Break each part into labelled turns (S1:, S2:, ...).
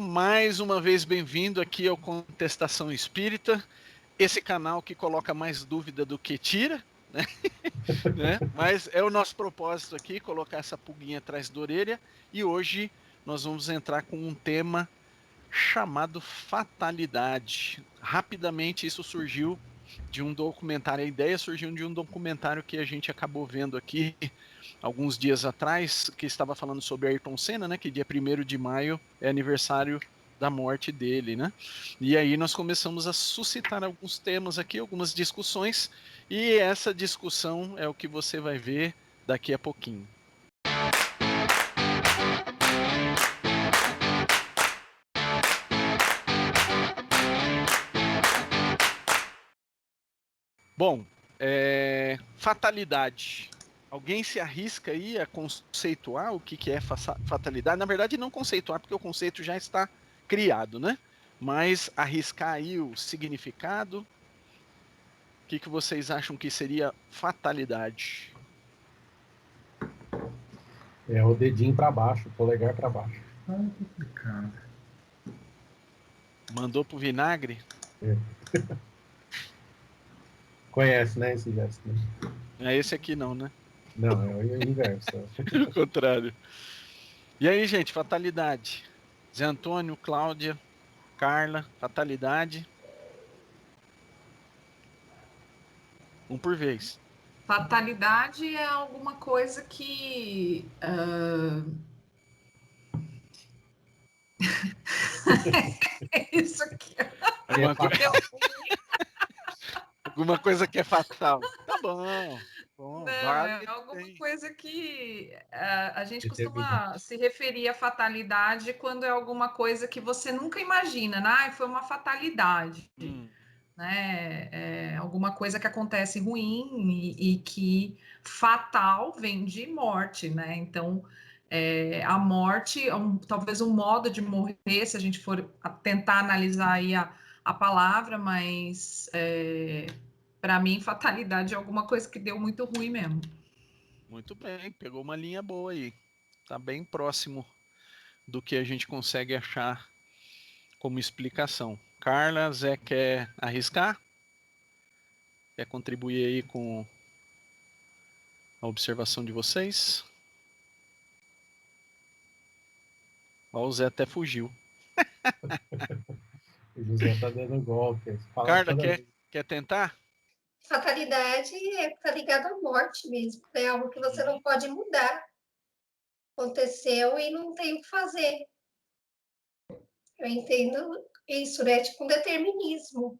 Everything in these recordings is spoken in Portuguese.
S1: mais uma vez bem-vindo aqui ao Contestação Espírita, esse canal que coloca mais dúvida do que tira, né? Mas é o nosso propósito aqui, colocar essa pulguinha atrás da orelha, e hoje nós vamos entrar com um tema chamado fatalidade. Rapidamente isso surgiu de um documentário, a ideia surgiu de um documentário que a gente acabou vendo aqui alguns dias atrás, que estava falando sobre Ayrton Senna, né, que dia 1º de maio é aniversário da morte dele, né? E aí nós começamos a suscitar alguns temas aqui, algumas discussões, e essa discussão é o que você vai ver daqui a pouquinho. Bom, fatalidade. Alguém se arrisca aí a conceituar o que é fatalidade? Na verdade, não conceituar, porque o conceito já está criado, né? Mas arriscar aí o significado. O que vocês acham que seria fatalidade?
S2: É o dedinho para baixo, o polegar para baixo.
S3: Complicado.
S1: Mandou pro vinagre?
S2: É. Conhece, né, esse gesto? Né?
S1: É esse aqui não, né?
S2: Não, é o inverso.
S1: O contrário. E aí, gente, fatalidade. Zé Antônio, Cláudia, Carla, fatalidade. Um por vez.
S4: Fatalidade é alguma coisa que... Isso aqui.
S1: Alguma coisa que é fatal. Tá bom.
S4: Não,
S1: vale,
S4: é alguma
S1: tem.
S4: coisa que a gente costuma se referir à fatalidade quando é alguma coisa que você nunca imagina, né? Foi uma fatalidade, né? É alguma coisa que acontece ruim e que fatal vem de morte, né? Então, a morte é talvez um modo de morrer, se a gente for tentar analisar aí a palavra, mas para mim, fatalidade é alguma coisa que deu muito ruim mesmo.
S1: Muito bem, pegou uma linha boa aí. Tá bem próximo do que a gente consegue achar como explicação. Carla, Zé, quer arriscar? Quer contribuir aí com a observação de vocês? Ó, o Zé até fugiu.
S2: O José tá dando golpe.
S1: Carla, quer tentar?
S5: Fatalidade tá ligado à morte mesmo. É algo que você não pode mudar. Aconteceu e não tem o que fazer. Eu entendo isso, né? Tipo um determinismo.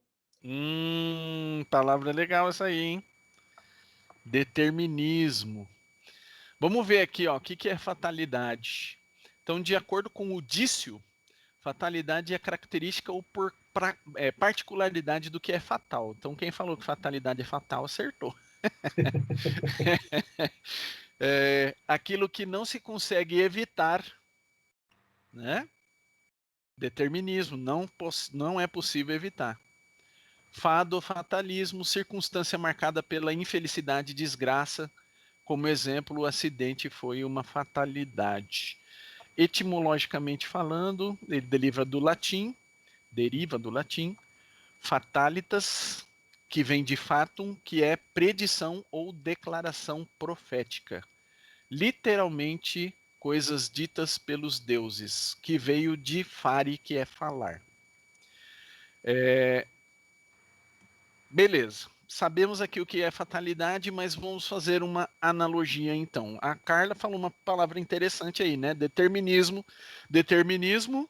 S1: Palavra legal essa aí, hein? Determinismo. Vamos ver aqui, ó, o que é fatalidade. Então, de acordo com o Dício, fatalidade é característica ou particularidade do que é fatal. Então, quem falou que fatalidade é fatal, acertou. Aquilo que não se consegue evitar, né? Determinismo, não é possível evitar. Fado ou fatalismo, circunstância marcada pela infelicidade e desgraça. Como exemplo, o acidente foi uma fatalidade. Etimologicamente falando, ele deriva do latim, fatalitas, que vem de fatum, que é predição ou declaração profética. Literalmente, coisas ditas pelos deuses, que veio de fare, que é falar. Beleza. Sabemos aqui o que é fatalidade, mas vamos fazer uma analogia então. A Carla falou uma palavra interessante aí, né? Determinismo. Determinismo.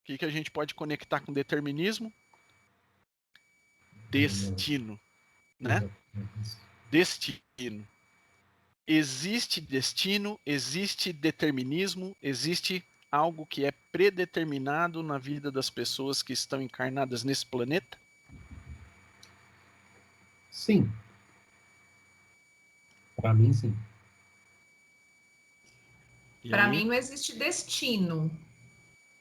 S1: O que a gente pode conectar com determinismo? Destino, né? Destino. Existe destino, existe determinismo, existe algo que é predeterminado na vida das pessoas que estão encarnadas nesse planeta?
S2: Sim. Para mim, sim.
S4: Para mim não existe destino.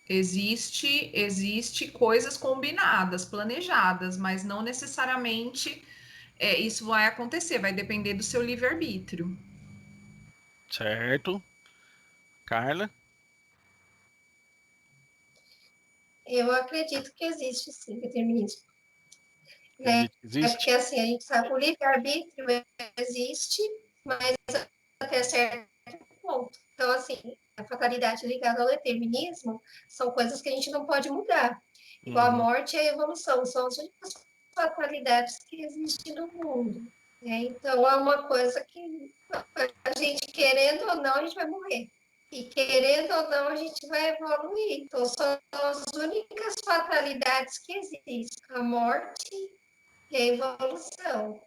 S4: Existe coisas combinadas, planejadas, mas não necessariamente isso vai acontecer, vai depender do seu livre-arbítrio.
S1: Certo. Carla?
S5: Eu acredito que existe, sim, determinismo. Né? É
S1: Existe?
S5: porque, assim, a gente sabe que o livre-arbítrio existe, mas até certo ponto. Então, assim, a fatalidade ligada ao determinismo são coisas que a gente não pode mudar. Igual a morte e a evolução, são as únicas fatalidades que existem no mundo. Né? Então, é uma coisa que a gente, querendo ou não, a gente vai morrer. E querendo ou não, a gente vai evoluir. Então, são as únicas fatalidades que existem: a morte e a evolução.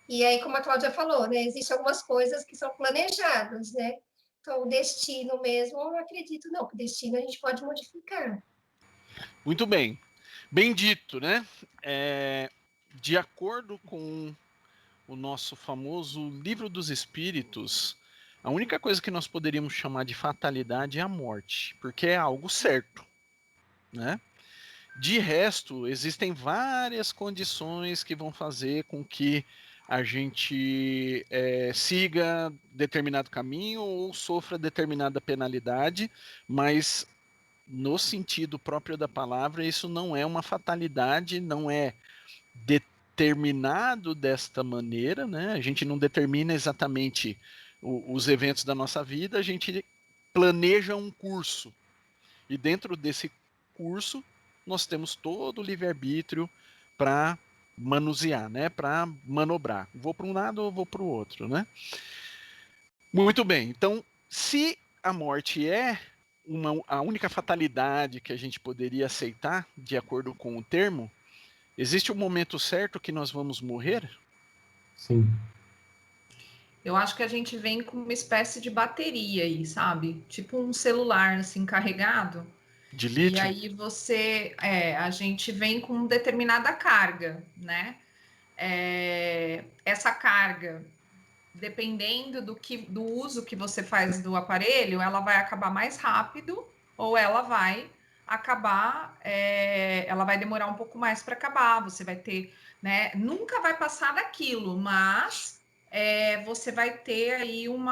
S5: E aí, como a Cláudia falou, né, existem algumas coisas que são planejadas, né? Então, o destino mesmo, eu não acredito, não, que o destino a gente pode modificar.
S1: Muito bem. Bem dito, né? De acordo com o nosso famoso Livro dos Espíritos, a única coisa que nós poderíamos chamar de fatalidade é a morte, porque é algo certo, né? De resto, existem várias condições que vão fazer com que a gente siga determinado caminho ou sofra determinada penalidade, mas no sentido próprio da palavra, isso não é uma fatalidade, não é determinado desta maneira, né? A gente não determina exatamente os eventos da nossa vida, a gente planeja um curso. E dentro desse curso, nós temos todo o livre-arbítrio para manusear, né? Para manobrar. Vou para um lado ou vou para o outro, né? Muito bem. Então, se a morte é a única fatalidade que a gente poderia aceitar, de acordo com o termo, existe um momento certo que nós vamos morrer?
S2: Sim.
S4: Eu acho que a gente vem com uma espécie de bateria aí, sabe? Tipo um celular assim carregado.
S1: De
S4: E
S1: lítio?
S4: aí a gente vem com determinada carga, né? Essa carga, dependendo do uso que você faz do aparelho, ela vai acabar mais rápido ou ela vai acabar, ela vai demorar um pouco mais para acabar. Você vai ter, né? Nunca vai passar daquilo, mas você vai ter aí um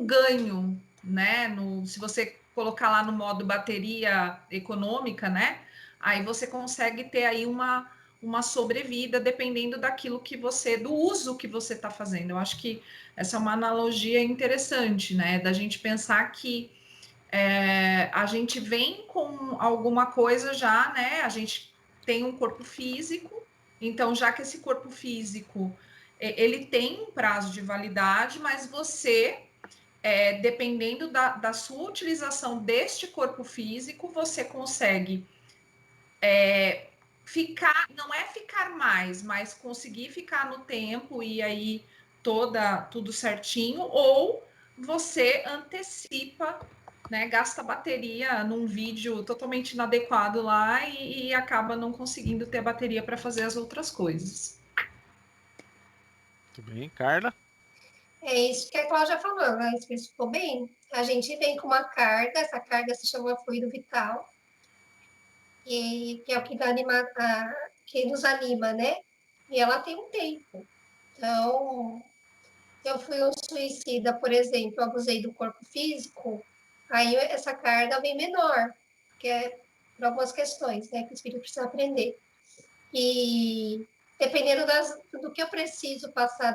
S4: ganho, né? Se você colocar lá no modo bateria econômica, né? Aí você consegue ter aí uma sobrevida dependendo do uso que você está fazendo. Eu acho que essa é uma analogia interessante, né? Da gente pensar que a gente vem com alguma coisa já, né? A gente tem um corpo físico, então já que esse corpo físico ele tem um prazo de validade, mas você dependendo da sua utilização deste corpo físico, você consegue ficar, não é ficar mais, mas conseguir ficar no tempo e aí tudo certinho, ou você antecipa, né, gasta bateria num vídeo totalmente inadequado lá e acaba não conseguindo ter bateria para fazer as outras coisas.
S1: Muito bem, Carla?
S5: É isso que a Cláudia falou, ela especificou bem. A gente vem com uma carga, essa carga se chama fluido vital, que é o que, que nos anima, né? E ela tem um tempo. Então, eu fui um suicida, por exemplo, eu abusei do corpo físico, aí essa carga vem menor, que é por algumas questões, né, que o espírito precisa aprender. E dependendo do que eu preciso passar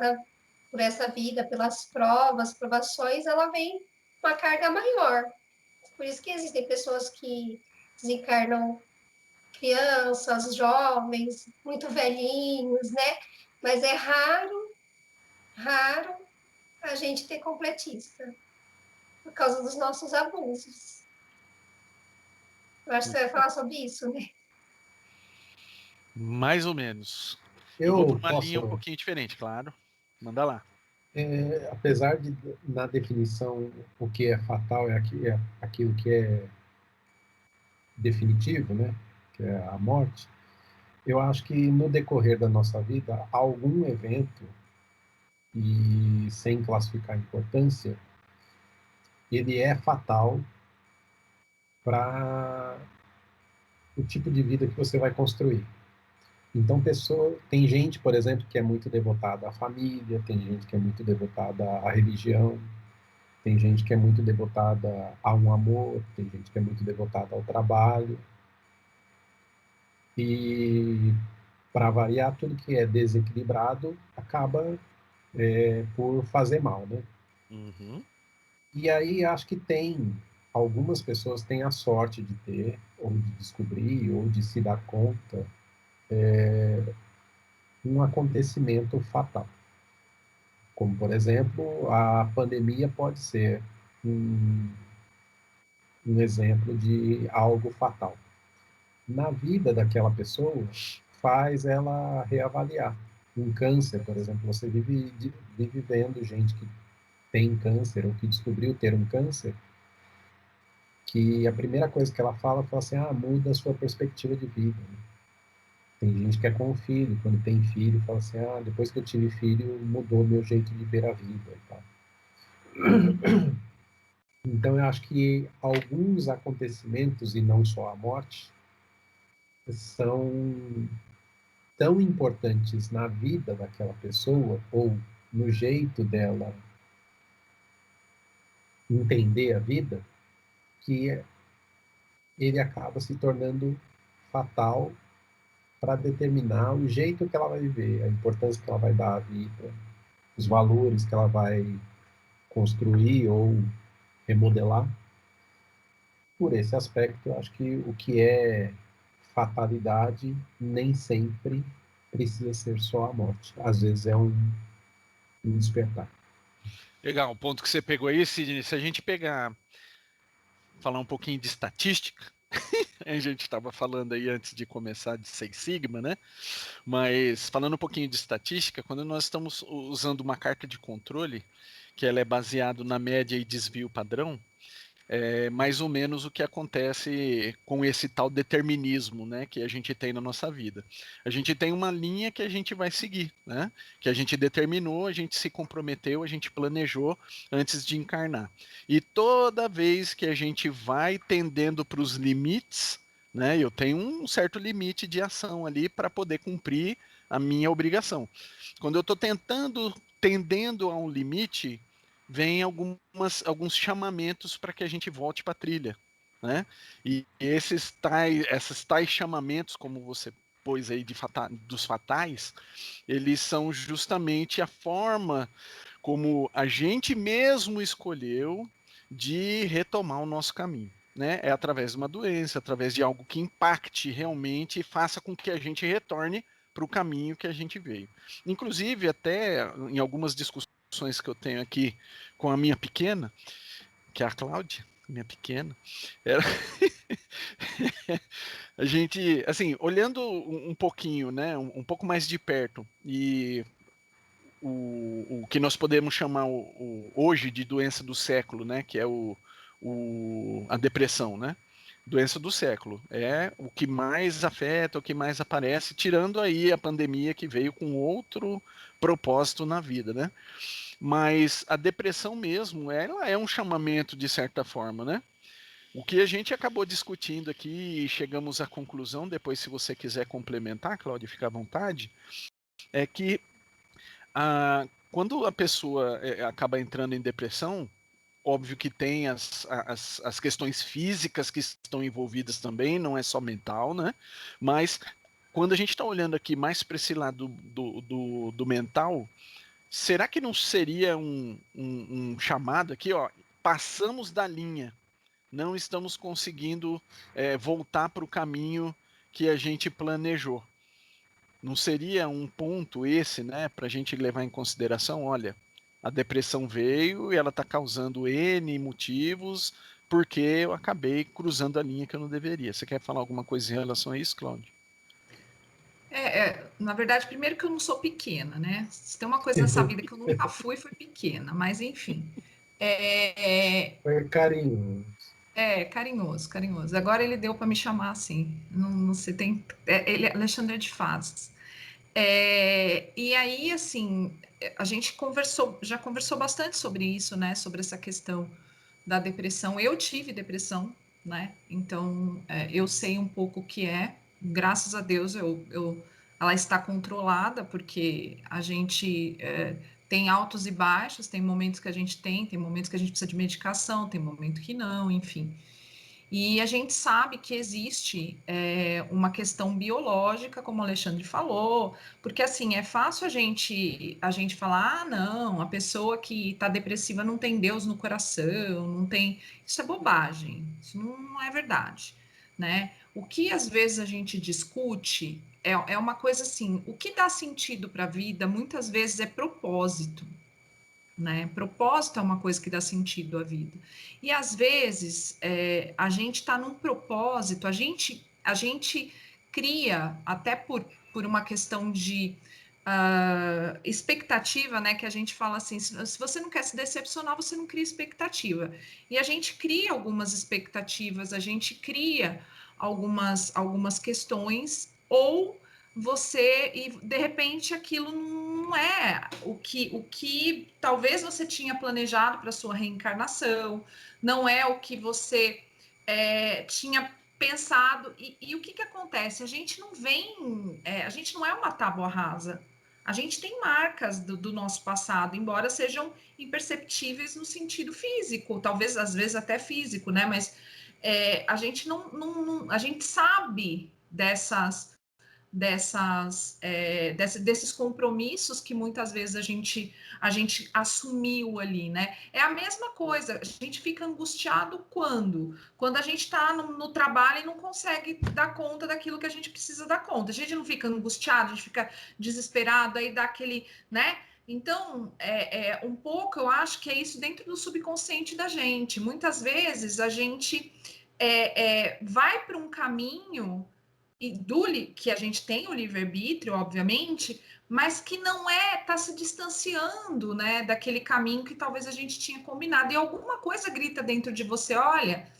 S5: por essa vida, pelas provas, provações, ela vem uma carga maior. Por isso que existem pessoas que desencarnam crianças, jovens, muito velhinhos, né? Mas é raro a gente ter completista, por causa dos nossos abusos. Eu acho que você vai falar sobre isso, né?
S1: Mais ou menos. Eu vou para
S2: Eu
S1: uma linha um
S2: posso,
S1: pouquinho diferente, claro. Manda lá.
S2: apesar de, na definição, o que é fatal é aquilo que é definitivo, né? Que é a morte. Eu acho que no decorrer da nossa vida, algum evento, e sem classificar a importância, ele é fatal para o tipo de vida que você vai construir. Então, tem gente, por exemplo, que é muito devotada à família, tem gente que é muito devotada à religião, Tem gente que é muito devotada a um amor, tem gente que é muito devotada ao trabalho. E, para variar, tudo que é desequilibrado acaba por fazer mal, né?
S1: Uhum.
S2: E aí acho que algumas pessoas têm a sorte de ter, ou de descobrir, ou de se dar conta, um acontecimento fatal. Como, por exemplo, a pandemia pode ser um, um exemplo de algo fatal. Na vida daquela pessoa, faz ela reavaliar. Um câncer, por exemplo, você vive vendo gente que tem câncer ou que descobriu ter um câncer, que a primeira coisa que ela fala assim, muda a sua perspectiva de vida. Tem gente que é com o filho, quando tem filho, fala assim, depois que eu tive filho, mudou meu jeito de ver a vida e tal. Então, eu acho que alguns acontecimentos, e não só a morte, são tão importantes na vida daquela pessoa, ou no jeito dela entender a vida, que ele acaba se tornando fatal para determinar o jeito que ela vai viver, a importância que ela vai dar à vida, os valores que ela vai construir ou remodelar. Por esse aspecto, eu acho que o que é fatalidade nem sempre precisa ser só a morte. Às vezes é um despertar.
S1: Legal, o ponto que você pegou aí, Sidney, se a gente falar um pouquinho de estatística, a gente estava falando aí antes de começar de Seis Sigma, né? Mas falando um pouquinho de estatística, quando nós estamos usando uma carta de controle, que ela é baseada na média e desvio padrão, é mais ou menos o que acontece com esse tal determinismo, né, que a gente tem na nossa vida. A gente tem uma linha que a gente vai seguir, né, que a gente determinou, a gente se comprometeu, a gente planejou antes de encarnar. E toda vez que a gente vai tendendo para os limites, né, eu tenho um certo limite de ação ali para poder cumprir a minha obrigação. Quando eu estou tendendo a um limite, vem alguns chamamentos para que a gente volte para a trilha, né? E esses tais chamamentos, como você pôs aí dos fatais, eles são justamente a forma como a gente mesmo escolheu de retomar o nosso caminho. Né? É através de uma doença, através de algo que impacte realmente e faça com que a gente retorne para o caminho que a gente veio. Inclusive, até em algumas discussões que eu tenho aqui com a minha pequena, que é a Cláudia, minha pequena, era... a gente, assim, olhando um pouquinho, né, um pouco mais de perto, e o que nós podemos chamar hoje de doença do século, né, que é a depressão, né? Doença do século. É o que mais afeta, o que mais aparece, tirando aí a pandemia que veio com outro propósito na vida, né? Mas a depressão mesmo, ela é um chamamento de certa forma, né? O que a gente acabou discutindo aqui e chegamos à conclusão, depois se você quiser complementar, Cláudia, fica à vontade, é que quando a pessoa acaba entrando em depressão, óbvio que tem as questões físicas que estão envolvidas também, não é só mental, né? Mas quando a gente está olhando aqui mais para esse lado do mental, será que não seria um chamado aqui, ó? Passamos da linha, não estamos conseguindo voltar para o caminho que a gente planejou. Não seria um ponto esse, né, para a gente levar em consideração? Olha, a depressão veio e ela está causando N motivos porque eu acabei cruzando a linha que eu não deveria. Você quer falar alguma coisa em relação a isso, Cláudio?
S4: Na verdade, primeiro que eu não sou pequena, né? Se tem uma coisa nessa vida que eu nunca fui, foi pequena, mas enfim.
S2: Foi carinho.
S4: Carinhoso, carinhoso. Agora ele deu para me chamar assim. Não se tem. Ele é Alexandre de Fases. E aí, assim, a gente já conversou bastante sobre isso, né? Sobre essa questão da depressão. Eu tive depressão, né? Então, eu sei um pouco o que é. Graças a Deus, ela está controlada, porque a gente tem altos e baixos, tem momentos que a gente tem momentos que a gente precisa de medicação, tem momento que não, enfim. E a gente sabe que existe uma questão biológica, como o Alexandre falou, porque assim, é fácil a gente falar, ah, não, a pessoa que está depressiva não tem Deus no coração, não tem. Isso é bobagem, isso não é verdade, né? O que às vezes a gente discute é uma coisa assim, o que dá sentido para a vida muitas vezes é propósito. Né? Propósito é uma coisa que dá sentido à vida. E às vezes a gente está num propósito, a gente cria, até por uma questão de expectativa, né? Que a gente fala assim: se você não quer se decepcionar, você não cria expectativa. E a gente cria algumas expectativas, a gente cria algumas questões, ou você, e de repente aquilo não é o que talvez você tinha planejado para sua reencarnação, não é o que você tinha pensado. E o que acontece? A gente não vem, a gente não é uma tábua rasa. A gente tem marcas do nosso passado, embora sejam imperceptíveis no sentido físico, talvez às vezes até físico, né? Mas a gente a gente sabe desses compromissos que muitas vezes a gente assumiu ali, né? É a mesma coisa, a gente fica angustiado quando a gente está no trabalho e não consegue dar conta daquilo que a gente precisa dar conta. A gente não fica angustiado, a gente fica desesperado, aí dá aquele, né? Então, um pouco, eu acho que é isso dentro do subconsciente da gente. Muitas vezes a gente vai para um caminho que a gente tem o livre-arbítrio, obviamente, mas que não está se distanciando, né, daquele caminho que talvez a gente tinha combinado. E alguma coisa grita dentro de você, olha,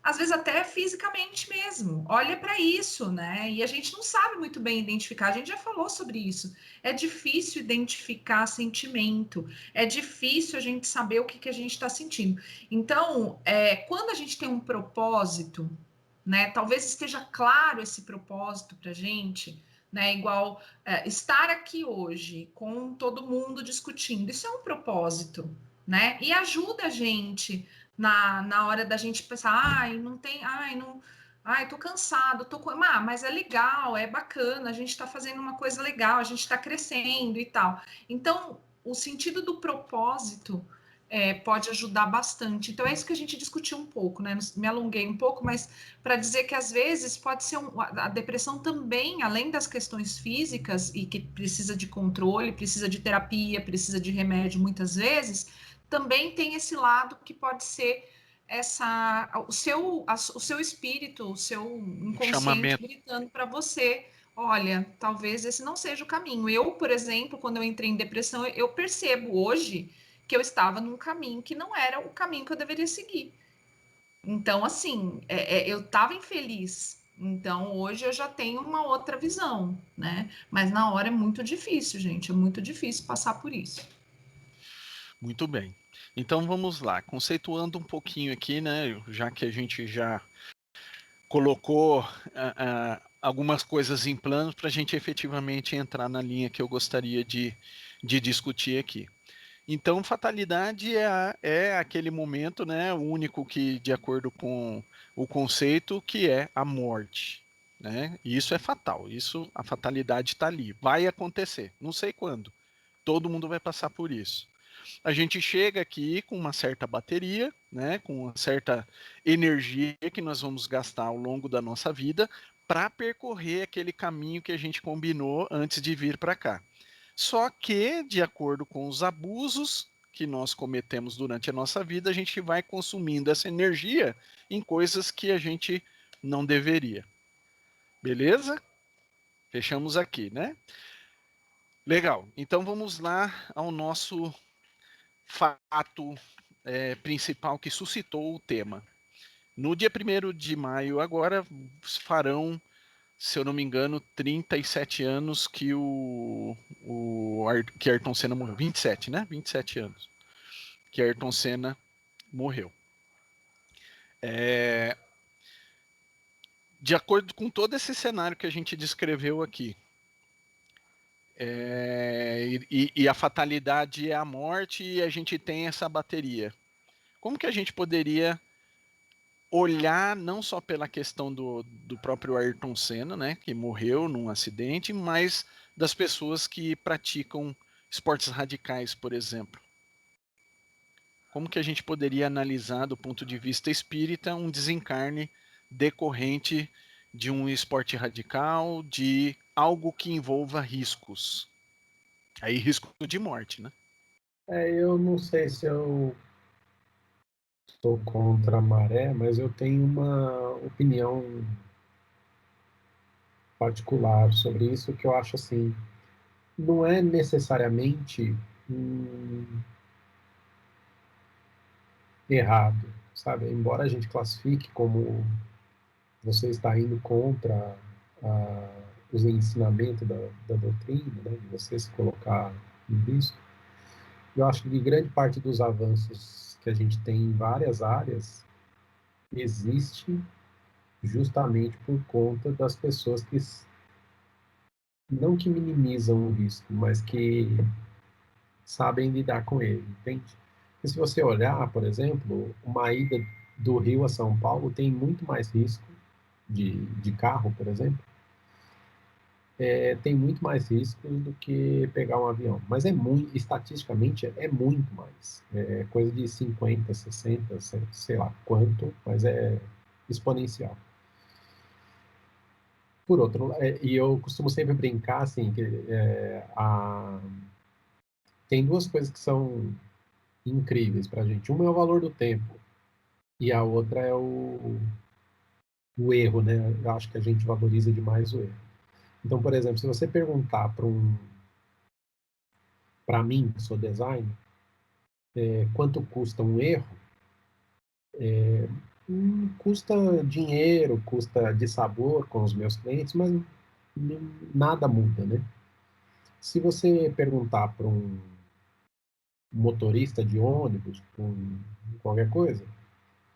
S4: às vezes até fisicamente mesmo, olha para isso, né? E a gente não sabe muito bem identificar, a gente já falou sobre isso. É difícil identificar sentimento, é difícil a gente saber o que a gente está sentindo. Então, quando a gente tem um propósito, né? Talvez esteja claro esse propósito para a gente, né? Igual estar aqui hoje com todo mundo discutindo, isso é um propósito, né? E ajuda a gente na hora da gente pensar, ai, não tem, ai, não, ai, tô cansado, mas é legal, é bacana, a gente está fazendo uma coisa legal, a gente está crescendo e tal. Então, o sentido do propósito pode ajudar bastante. Então, é isso que a gente discutiu um pouco, né? Me alonguei um pouco, mas para dizer que às vezes pode ser a depressão também, além das questões físicas e que precisa de controle, precisa de terapia, precisa de remédio muitas vezes, também tem esse lado que pode ser o seu espírito, o seu inconsciente gritando para você. Olha, talvez esse não seja o caminho. Eu, por exemplo, quando eu entrei em depressão, eu percebo hoje que eu estava num caminho que não era o caminho que eu deveria seguir. Então, assim, eu estava infeliz. Então, hoje eu já tenho uma outra visão, né? Mas na hora é muito difícil, gente. É muito difícil passar por isso.
S1: Muito bem. Então, vamos lá. Conceituando um pouquinho aqui, né? Já que a gente já colocou algumas coisas em plano para a gente efetivamente entrar na linha que eu gostaria de discutir aqui. Então, fatalidade é aquele momento, né, único que, de acordo com o conceito, que é a morte. Né? E isso é fatal, a fatalidade está ali, vai acontecer, não sei quando, todo mundo vai passar por isso. A gente chega aqui com uma certa bateria, né, com uma certa energia que nós vamos gastar ao longo da nossa vida para percorrer aquele caminho que a gente combinou antes de vir para cá. Só que, de acordo com os abusos que nós cometemos durante a nossa vida, a gente vai consumindo essa energia em coisas que a gente não deveria. Beleza? Fechamos aqui, né? Legal. Então vamos lá ao nosso fato principal que suscitou o tema. No dia 1º de maio, agora, farão, se eu não me engano, 37 anos que que Ayrton Senna morreu. 27, né? 27 anos que Ayrton Senna morreu. De acordo com todo esse cenário que a gente descreveu aqui, E a fatalidade é a morte e a gente tem essa bateria. Como que a gente poderia olhar não só pela questão do próprio Ayrton Senna, né, que morreu num acidente, mas das pessoas que praticam esportes radicais, por exemplo? Como que a gente poderia analisar, do ponto de vista espírita, um desencarne decorrente de um esporte radical, de algo que envolva riscos? Aí, risco de morte, né?
S2: Eu não sei se eu sou contra a maré, mas eu tenho uma opinião particular sobre isso que eu acho assim, não é necessariamente errado, sabe? Embora a gente classifique como você está indo contra os ensinamentos da doutrina, né, de você se colocar em risco, eu acho que grande parte dos avanços que a gente tem em várias áreas existe justamente por conta das pessoas que não que minimizam o risco, mas que sabem lidar com ele, entende? E se você olhar, por exemplo, uma ida do Rio a São Paulo tem muito mais risco de carro, por exemplo, tem muito mais risco do que pegar um avião. Mas estatisticamente, é muito mais. É coisa de 50, 60, sei lá quanto, mas é exponencial. Por outro, e eu costumo sempre brincar assim, que tem duas coisas que são incríveis para a gente. Uma é o valor do tempo e a outra é o erro, né? Eu acho que a gente valoriza demais o erro. Então, por exemplo, se você perguntar para mim, que sou designer, quanto custa um erro, custa dinheiro, custa de sabor com os meus clientes, mas nada muda, né? Se você perguntar para um motorista de ônibus, qualquer coisa,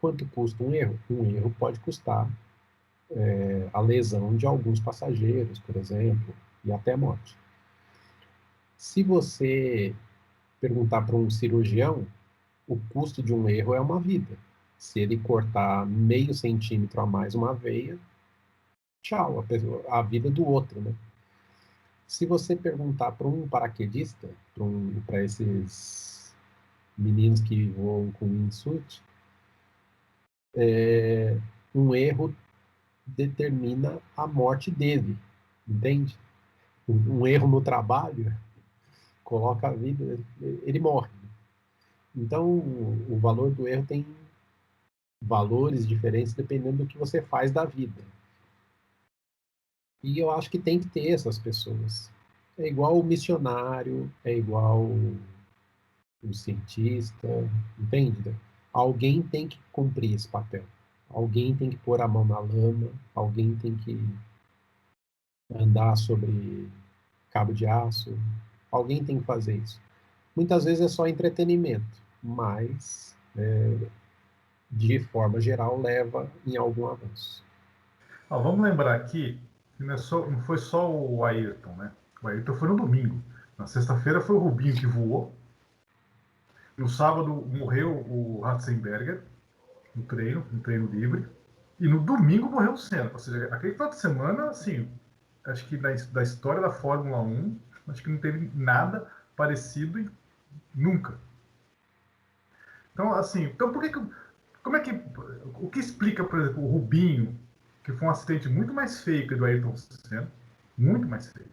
S2: quanto custa um erro? Um erro pode custar a lesão de alguns passageiros, por exemplo, e até a morte. Se você perguntar para um cirurgião, o custo de um erro é uma vida. Se ele cortar meio centímetro a mais uma veia, tchau, a vida do outro, né? Se você perguntar para um paraquedista, para esses meninos que voam com wingsuit, um erro determina a morte dele, entende? Um erro no trabalho coloca a vida, ele morre. Então, o valor do erro tem valores diferentes dependendo do que você faz da vida. E eu acho que tem que ter essas pessoas. É igual o missionário, é igual o cientista, entende? Alguém tem que cumprir esse papel. Alguém tem que pôr a mão na lama, alguém tem que andar sobre cabo de aço, alguém tem que fazer isso. Muitas vezes é só entretenimento, mas, de forma geral, leva em algum avanço.
S3: Vamos lembrar aqui que não foi só o Ayrton, né? O Ayrton foi no domingo. Na sexta-feira foi o Rubinho que voou. No sábado morreu o Ratzenberger no treino livre. E no domingo morreu o Senna. Ou seja, aquele final de semana, assim, acho que da história da Fórmula 1, acho que não teve nada parecido nunca. Então, assim, o que explica, por exemplo, o Rubinho, que foi um acidente muito mais feio que o do Ayrton Senna, muito mais feio.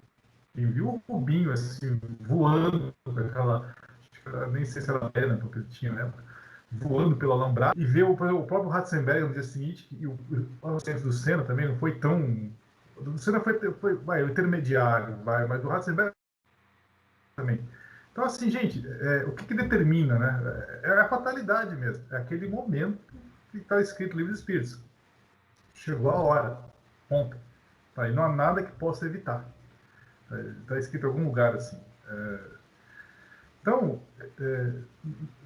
S3: Quem viu o Rubinho, assim, voando com aquela, nem sei se era perna, porque ele tinha, né, voando pelo alambrado, e ver o próprio Ratzenberger no dia seguinte, e o acidente do Senna também não foi tão... O do Senna foi o intermediário, mas do Ratzenberger também. Então, assim, gente, o que determina, né? É a fatalidade mesmo. É aquele momento que está escrito no Livro dos Espíritos. Chegou a hora. Ponto. Tá? E não há nada que possa evitar. Está escrito em algum lugar assim. Então,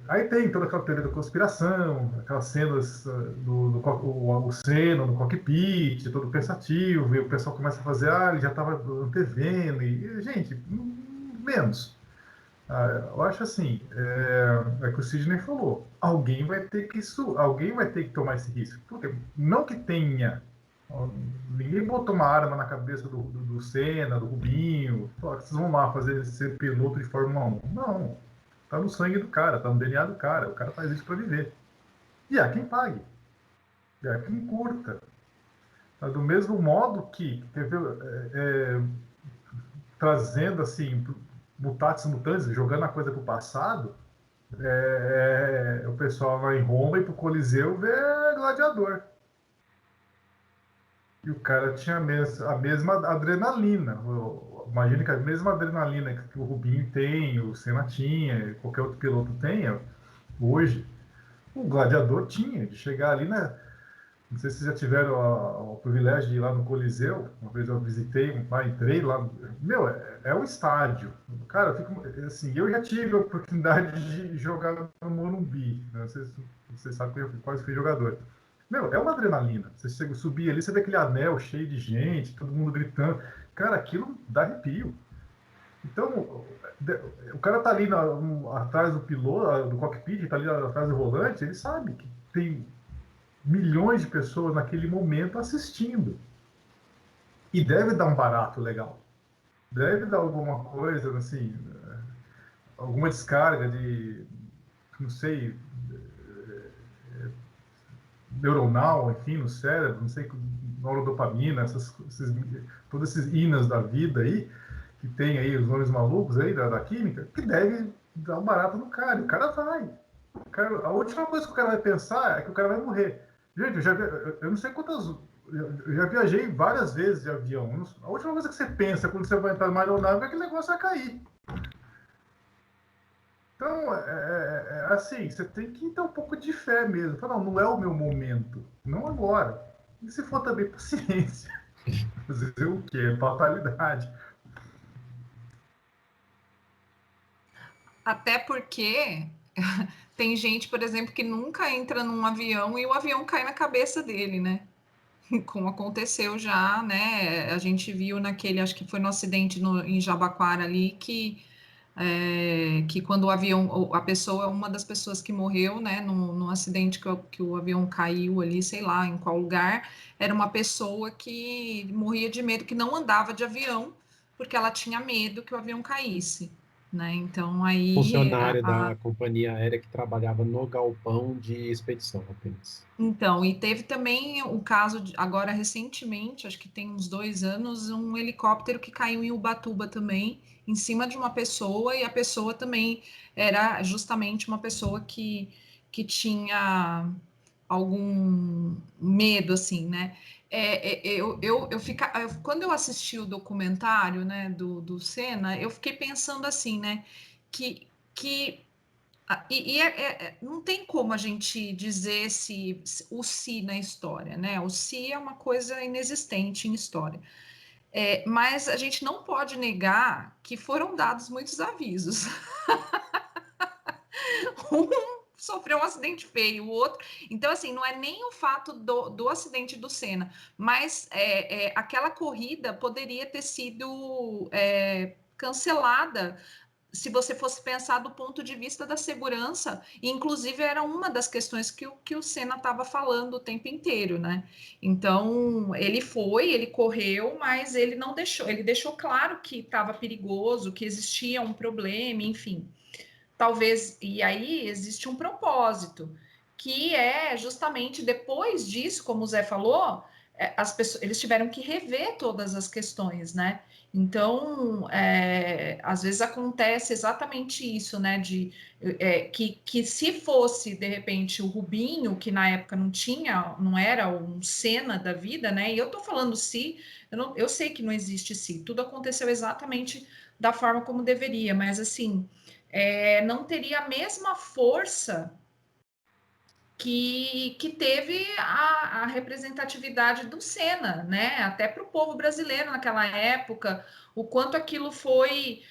S3: Aí tem toda aquela teoria da conspiração, aquelas cenas o Senna no cockpit, todo pensativo, e o pessoal começa a fazer, ele já estava antevendo, e gente, menos. Eu acho assim, é que o Sidney falou, alguém vai ter que tomar esse risco. Porque não que tenha, ninguém botou uma arma na cabeça do Senna, do Rubinho, vocês vão lá ser piloto de Fórmula 1. Não. Tá no sangue do cara, tá no DNA do cara. O cara faz isso para viver. E há quem pague. E há quem curta. Tá? Do mesmo modo que, trazendo assim, mutatis mutandis, jogando a coisa pro passado, o pessoal vai em Roma e pro Coliseu ver Gladiador. E o cara tinha a mesma adrenalina. Imagina que a mesma adrenalina que o Rubinho tem, o Senna tinha, qualquer outro piloto tenha, hoje, o Gladiador tinha, de chegar ali, né? Não sei se vocês já tiveram o privilégio de ir lá no Coliseu, uma vez eu visitei, entrei lá, é um estádio. Cara, assim, eu já tive a oportunidade de jogar no Morumbi, né? Não sei se vocês sabem que eu quase fui jogador. É uma adrenalina. Você chega, subir ali, você vê aquele anel cheio de gente, todo mundo gritando. Cara, aquilo dá arrepio. Então, o cara tá ali atrás do piloto, do cockpit, tá ali atrás do volante, ele sabe que tem milhões de pessoas naquele momento assistindo. E deve dar um barato legal. Deve dar alguma coisa, assim, alguma descarga de, não sei, neuronal, enfim, no cérebro, não sei, neurodopamina, todos esses ínas da vida aí, que tem aí os nomes malucos aí da química, que deve dar um barato no cara. O cara vai. A última coisa que o cara vai pensar é que o cara vai morrer. Gente, eu não sei quantas... Eu já viajei várias vezes de avião. A última coisa que você pensa quando você vai entrar numa aeronave é que o negócio vai cair. Então, assim, você tem que ter um pouco de fé mesmo. Falar, não é o meu momento. Não agora. E se for também paciência. Fazer o quê? Fatalidade.
S4: Até porque tem gente, por exemplo, que nunca entra num avião e o avião cai na cabeça dele, né? Como aconteceu já, né? A gente viu naquele, acho que foi no acidente em Jabaquara ali, que quando o avião, a pessoa, uma das pessoas que morreu, né, num acidente que o avião caiu ali, sei lá, em qual lugar, era uma pessoa que morria de medo, que não andava de avião, porque ela tinha medo que o avião caísse, né? Então aí
S2: Funcionária da companhia aérea que trabalhava no galpão de expedição apenas.
S4: Então, e teve também o caso, agora recentemente, acho que tem uns 2 anos, um helicóptero que caiu em Ubatuba também, em cima de uma pessoa, e a pessoa também era justamente uma pessoa que tinha algum medo, assim, né? Quando eu assisti o documentário, né, do Senna, eu fiquei pensando assim, né, que não tem como a gente dizer o se na história, né? O se é uma coisa inexistente em história. Mas a gente não pode negar que foram dados muitos avisos. Um sofreu um acidente feio, o outro. Então, assim, não é nem o fato do acidente do Senna, mas aquela corrida poderia ter sido cancelada se você fosse pensar do ponto de vista da segurança, e inclusive era uma das questões que o Senna estava falando o tempo inteiro, né? Então, ele correu, mas ele não deixou, ele deixou claro que estava perigoso, que existia um problema, enfim. Talvez, e aí existe um propósito, que é justamente depois disso, como o Zé falou, as pessoas, eles tiveram que rever todas as questões, né? Então, às vezes acontece exatamente isso, né? Que se fosse, de repente, o Rubinho, que na época não era um Senna da vida, né? E eu tô falando se, eu sei que não existe se, tudo aconteceu exatamente da forma como deveria, mas assim, não teria a mesma força que teve a representatividade do Senna, né? Até para o povo brasileiro naquela época, o quanto aquilo foi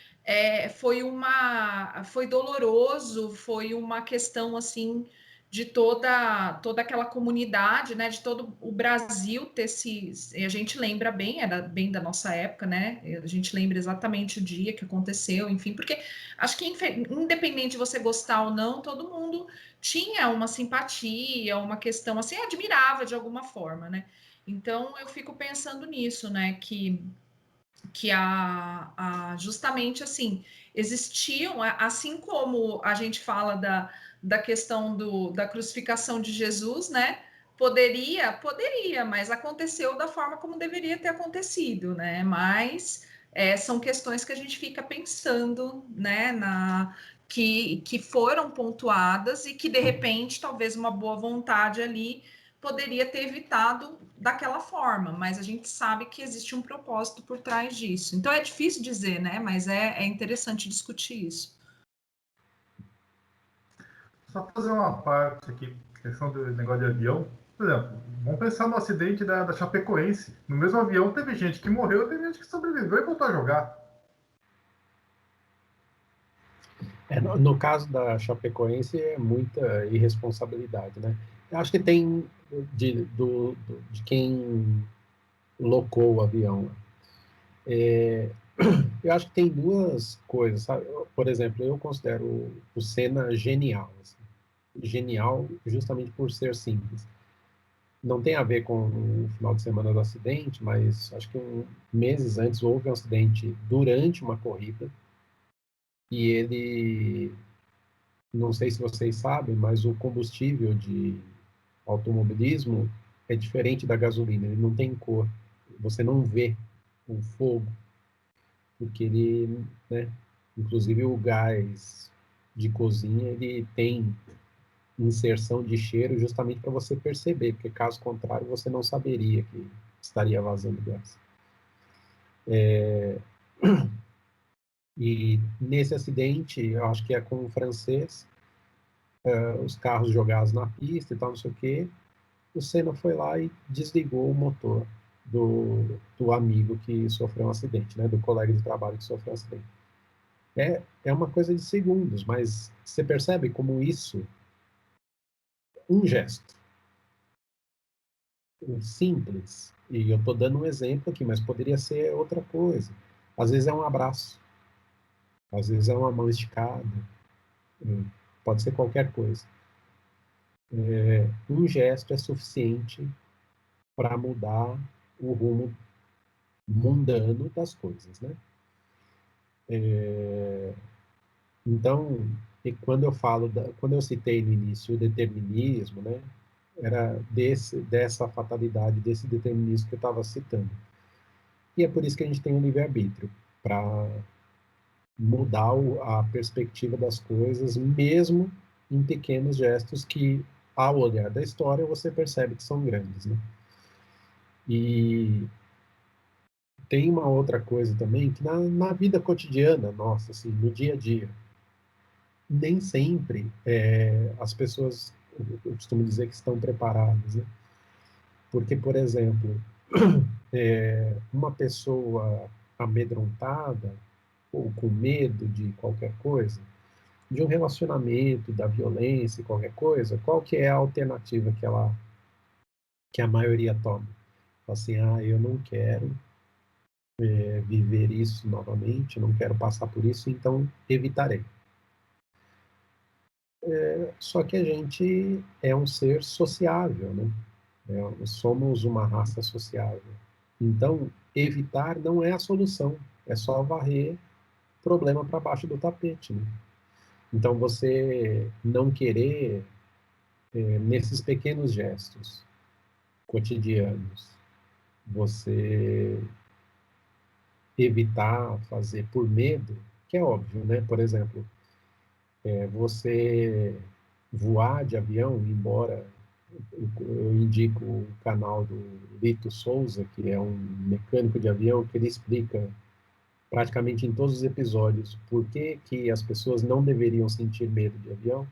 S4: foi doloroso, foi uma questão assim de toda aquela comunidade, né, de todo o Brasil ter se, a gente lembra bem, era bem da nossa época, né, a gente lembra exatamente o dia que aconteceu, enfim, porque acho que independente de você gostar ou não, todo mundo tinha uma simpatia, uma questão assim, admirava de alguma forma, né, então eu fico pensando nisso, né, que justamente assim existiam, assim como a gente fala da questão da crucificação de Jesus, né? Poderia, mas aconteceu da forma como deveria ter acontecido, né? Mas são questões que a gente fica pensando, né? Que foram pontuadas e que de repente talvez uma boa vontade ali poderia ter evitado daquela forma, mas a gente sabe que existe um propósito por trás disso. Então é difícil dizer, né? Mas é interessante discutir isso.
S3: Só fazer uma parte aqui, questão do negócio de avião. Por exemplo, vamos pensar no acidente da Chapecoense. No mesmo avião teve gente que morreu, teve gente que sobreviveu e voltou a jogar.
S2: No caso da Chapecoense, é muita irresponsabilidade, né? Eu acho que tem de quem locou o avião. Eu acho que tem duas coisas, sabe? Por exemplo, eu considero o Senna genial. Assim. Genial justamente por ser simples. Não tem a ver com o final de semana do acidente, mas acho que meses antes houve um acidente durante uma corrida e ele, não sei se vocês sabem, mas o combustível de automobilismo é diferente da gasolina, ele não tem cor, você não vê o fogo, porque ele, né, inclusive o gás de cozinha, ele tem inserção de cheiro justamente para você perceber, porque caso contrário você não saberia que estaria vazando gás. E nesse acidente, eu acho que é com o francês, os carros jogados na pista e tal, não sei o quê, o Senna foi lá e desligou o motor do amigo que sofreu um acidente, né, do colega de trabalho que sofreu um acidente. É uma coisa de segundos, mas você percebe como isso, um gesto simples, e eu estou dando um exemplo aqui, mas poderia ser outra coisa. Às vezes é um abraço, às vezes é uma mão esticada, pode ser qualquer coisa. Um gesto é suficiente para mudar o rumo mundano das coisas, né? Então, quando eu falo, quando eu citei no início o determinismo, né? Era dessa fatalidade, desse determinismo que eu estava citando. E é por isso que a gente tem o livre-arbítrio, para mudar a perspectiva das coisas, mesmo em pequenos gestos que, ao olhar da história, você percebe que são grandes, né? E tem uma outra coisa também, que na vida cotidiana nossa, assim, no dia a dia, nem sempre as pessoas, eu costumo dizer que estão preparadas, né? Porque, por exemplo, uma pessoa amedrontada ou com medo de qualquer coisa, de um relacionamento, da violência, qualquer coisa, qual que é a alternativa que a maioria toma? Assim, eu não quero viver isso novamente, não quero passar por isso, então evitarei. Só que a gente é um ser sociável, né? Somos uma raça sociável. Então, evitar não é a solução, é só varrer o problema para baixo do tapete, né? Então, você não querer, nesses pequenos gestos cotidianos, você evitar fazer por medo, que é óbvio, né? Por exemplo, você voar de avião, embora eu indico o canal do Lito Souza, que é um mecânico de avião, que ele explica praticamente em todos os episódios por que as pessoas não deveriam sentir medo de avião,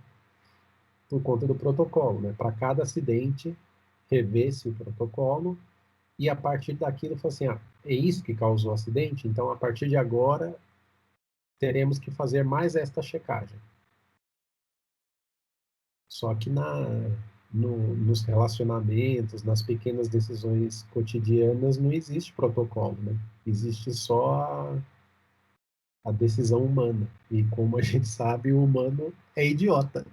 S2: por conta do protocolo, né? Para cada acidente, rever-se o protocolo e a partir daquilo, falar assim, é isso que causou o acidente, então a partir de agora teremos que fazer mais esta checagem. Só que nos relacionamentos, nas pequenas decisões cotidianas, não existe protocolo, né? Existe só a decisão humana. E como a gente sabe, o humano é idiota.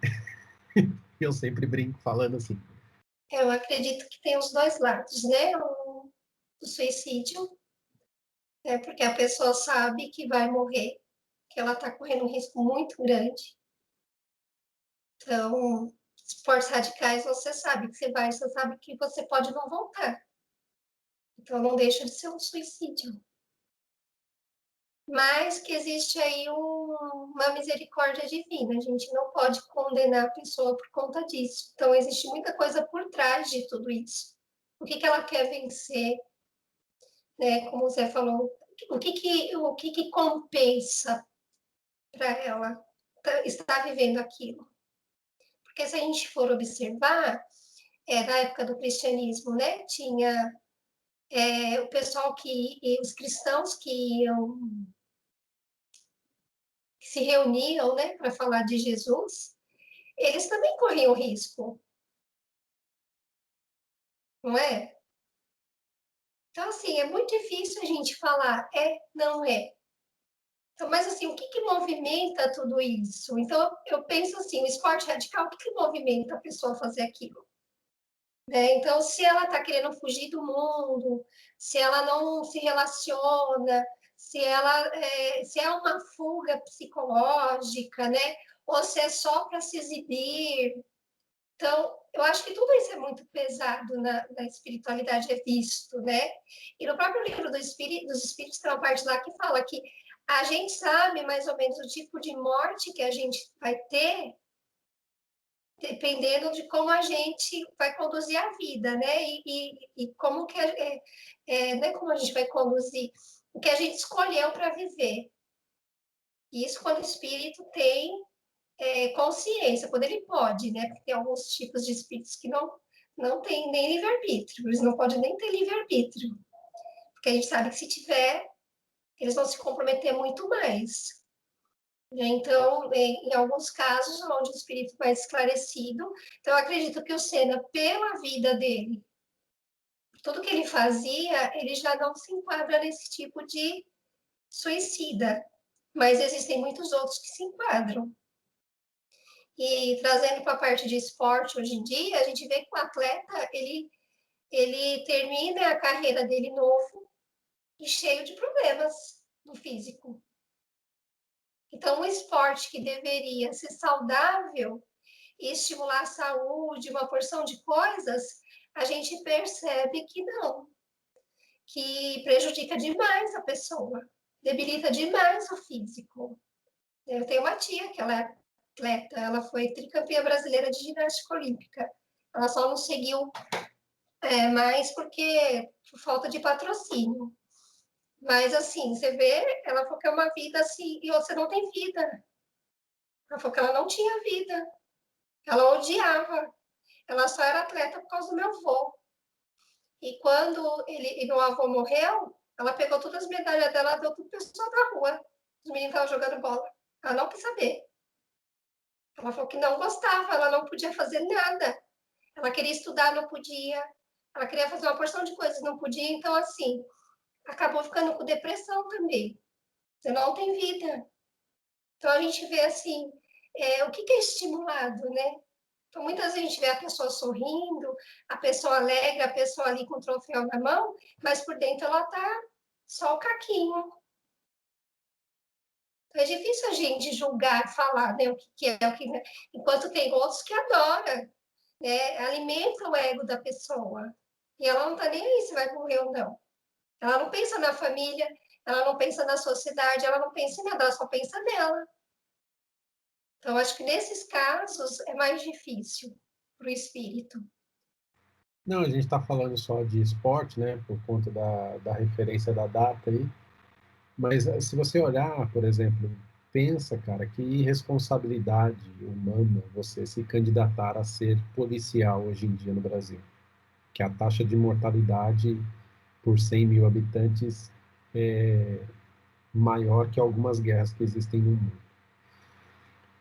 S2: Eu sempre brinco falando assim.
S5: Eu acredito que tem os dois lados, né? O suicídio, né? Porque a pessoa sabe que vai morrer, que ela está correndo um risco muito grande. Então, esportes radicais, você sabe que você sabe que você pode não voltar. Então, não deixa de ser um suicídio. Mas que existe aí uma misericórdia divina. A gente não pode condenar a pessoa por conta disso. Então, existe muita coisa por trás de tudo isso. O que ela quer vencer, né? Como você falou, o que compensa para ela estar vivendo aquilo? Porque se a gente for observar, na época do cristianismo, né? Tinha o pessoal os cristãos que se reuniam, né, para falar de Jesus, eles também corriam risco, não é? Então, assim, é muito difícil a gente falar não é. Então, mas, assim, o que movimenta tudo isso? Então, eu penso assim, o esporte radical, o que movimenta a pessoa a fazer aquilo? Né? Então, se ela está querendo fugir do mundo, se ela não se relaciona, se é uma fuga psicológica, né? Ou se é só para se exibir. Então, eu acho que tudo isso é muito pesado na espiritualidade, é visto, né? E no próprio livro dos Espíritos tem uma parte lá que fala que a gente sabe mais ou menos o tipo de morte que a gente vai ter, dependendo de como a gente vai conduzir a vida, né? E como que não é como a gente vai conduzir, o que a gente escolheu para viver. Isso quando o espírito tem consciência, quando ele pode, né? Porque tem alguns tipos de espíritos que não têm nem livre-arbítrio, eles não podem nem ter livre-arbítrio, porque a gente sabe que se tiver, eles vão se comprometer muito mais. Então, em alguns casos, onde o espírito mais esclarecido, então eu acredito que o Senna, pela vida dele, tudo que ele fazia, ele já não se enquadra nesse tipo de suicida, mas existem muitos outros que se enquadram. E trazendo para a parte de esporte, hoje em dia, a gente vê que o atleta, ele termina a carreira dele novo e cheio de problemas no físico. Então, o esporte que deveria ser saudável e estimular a saúde, uma porção de coisas, a gente percebe que não, que prejudica demais a pessoa, debilita demais o físico. Eu tenho uma tia que ela é atleta, ela foi tricampeã brasileira de ginástica olímpica. Ela só não seguiu mais por falta de patrocínio. Mas, assim, você vê, ela falou que é uma vida assim, e você não tem vida. Ela falou que ela não tinha vida. Ela odiava. Ela só era atleta por causa do meu avô. E quando meu avô morreu, ela pegou todas as medalhas dela e deu para o pessoal da rua. Os meninos estavam jogando bola. Ela não quis saber. Ela falou que não gostava, ela não podia fazer nada. Ela queria estudar, não podia. Ela queria fazer uma porção de coisas, não podia. Então, assim, acabou ficando com depressão também. Você não tem vida. Então, a gente vê, assim, o que é estimulado, né? Então, muitas vezes a gente vê a pessoa sorrindo, a pessoa alegre, a pessoa ali com o troféu na mão, mas por dentro ela tá só o caquinho. Então, é difícil a gente julgar, falar, né, o que é, o que não é. Enquanto tem outros que adoram, né, alimenta o ego da pessoa. E ela não tá nem aí se vai morrer ou não. Ela não pensa na família, ela não pensa na sociedade, ela não pensa em nada, ela só pensa nela. Então, acho que nesses casos é mais difícil para o espírito.
S2: Não, a gente está falando só de esporte, né, por conta da referência da data aí, mas se você olhar, por exemplo, pensa, cara, que irresponsabilidade humana você se candidatar a ser policial hoje em dia no Brasil, que a taxa de mortalidade por 100 mil habitantes maior que algumas guerras que existem no mundo.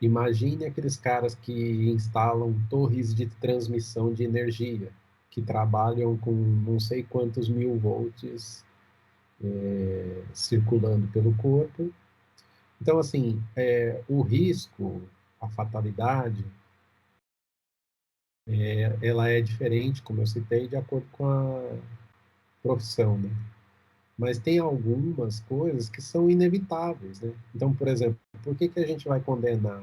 S2: Imagine aqueles caras que instalam torres de transmissão de energia, que trabalham com não sei quantos mil volts circulando pelo corpo. Então, assim, o risco, a fatalidade, ela é diferente, como eu citei, de acordo com a profissão, né? Mas tem algumas coisas que são inevitáveis, né? Então, por exemplo, por que a gente vai condenar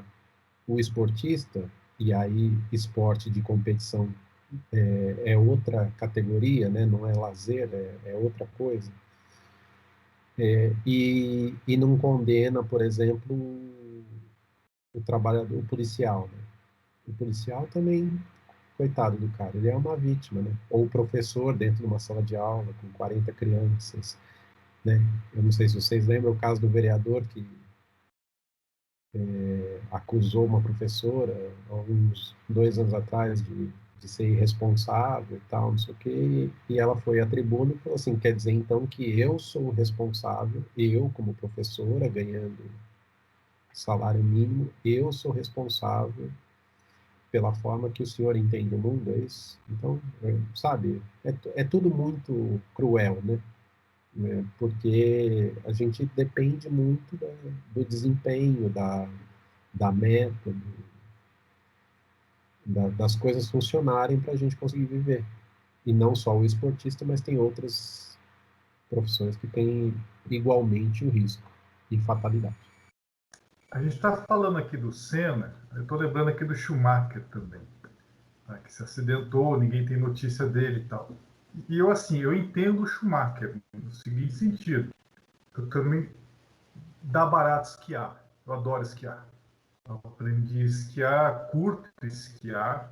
S2: o esportista, e aí esporte de competição é outra categoria, né? Não é lazer, é outra coisa, e não condena, por exemplo, o trabalhador, o policial, né? O policial também, coitado do cara, ele é uma vítima, né? Ou o professor dentro de uma sala de aula com 40 crianças, né? Eu não sei se vocês lembram o caso do vereador que acusou uma professora há uns 2 anos atrás de ser irresponsável e tal, não sei o quê, e ela foi à tribuna e falou assim, quer dizer então que eu sou responsável, eu como professora ganhando salário mínimo, eu sou responsável pela forma que o senhor entende o mundo, é isso? Então, sabe, é tudo muito cruel, né? Porque a gente depende muito do desempenho, da meta, das coisas funcionarem para a gente conseguir viver. E não só o esportista, mas tem outras profissões que têm igualmente o risco e fatalidade.
S3: A gente está falando aqui do Senna, eu estou lembrando aqui do Schumacher também, tá? Que se acidentou, ninguém tem notícia dele e tal. E eu, assim, eu entendo o Schumacher no seguinte sentido. Eu também dá barato esquiar. Eu adoro esquiar. Eu aprendi a esquiar, curto esquiar.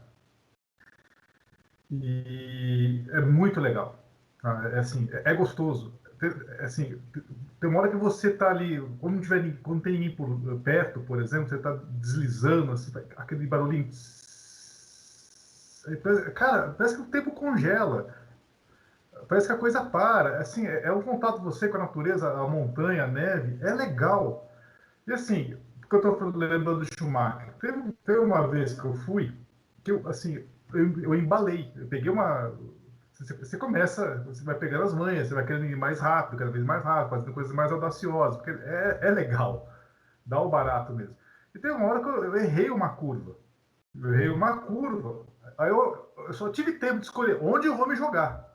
S3: E é muito legal. Tá? Assim, é gostoso. Assim, tem uma hora que você está ali, quando tem ninguém por perto, por exemplo, você está deslizando, assim, aquele barulhinho. Cara, parece que o tempo congela. Parece que a coisa para. Assim, o contato você com a natureza, a montanha, a neve, é legal. E assim, porque eu estou lembrando do Schumacher. Teve uma vez que eu fui, que eu, assim, eu embalei. Eu peguei uma. Você começa, você vai pegando as manhas, você vai querendo ir mais rápido, cada vez mais rápido, fazendo coisas mais audaciosas, porque é legal, dá o barato mesmo. E tem uma hora que eu errei uma curva. Eu errei uma curva, aí eu só tive tempo de escolher onde eu vou me jogar.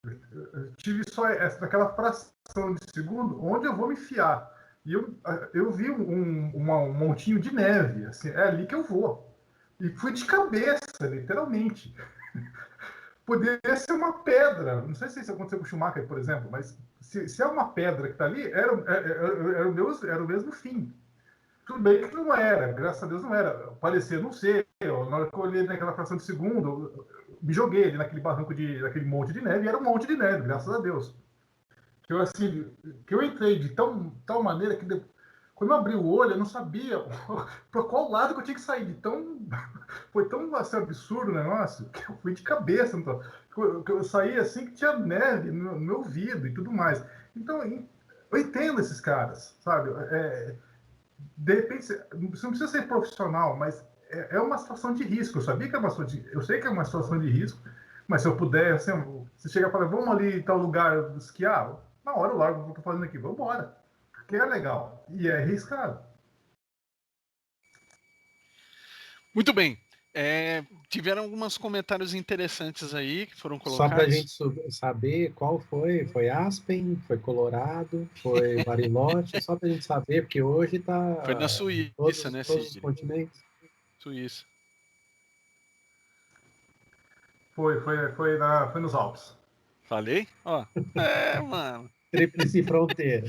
S3: Eu tive só naquela fração de segundo onde eu vou me enfiar. E eu vi um montinho de neve, assim, é ali que eu vou. E fui de cabeça, literalmente. Poderia ser uma pedra. Não sei se isso aconteceu com o Schumacher, por exemplo, mas se é uma pedra que está ali, era o mesmo fim. Tudo bem que não era, graças a Deus não era. Parecia, não sei. Na hora que eu olhei naquela fração de segundo, me joguei ali naquele barranco, naquele monte de neve, e era um monte de neve, graças a Deus. Que eu entrei de tal maneira que quando eu abri o olho, eu não sabia para qual lado que eu tinha que sair. Foi tão assim, absurdo o negócio que eu fui de cabeça. Então, eu saí assim que tinha neve no meu ouvido e tudo mais. Então, eu entendo esses caras, sabe? De repente, você não precisa ser profissional, mas é uma situação de risco. Eu sei que é uma situação de risco, mas se eu puder, assim, você chega e fala, vamos ali em tal lugar esquiar, na hora eu largo o que eu estou fazendo aqui, vamos embora. Porque é legal e é arriscado.
S1: Muito bem. Tiveram alguns comentários interessantes aí que foram
S2: Só para a
S1: colocados.
S2: gente saber qual foi. Foi Aspen, foi Colorado, foi Bariloche, só para a gente saber, porque hoje está
S1: Foi na Suíça, né,
S2: todos os
S1: Cid?
S2: continentes.
S1: Suíça.
S3: Foi nos Alpes.
S1: Falei? Ó. Mano.
S2: Tríplice fronteira.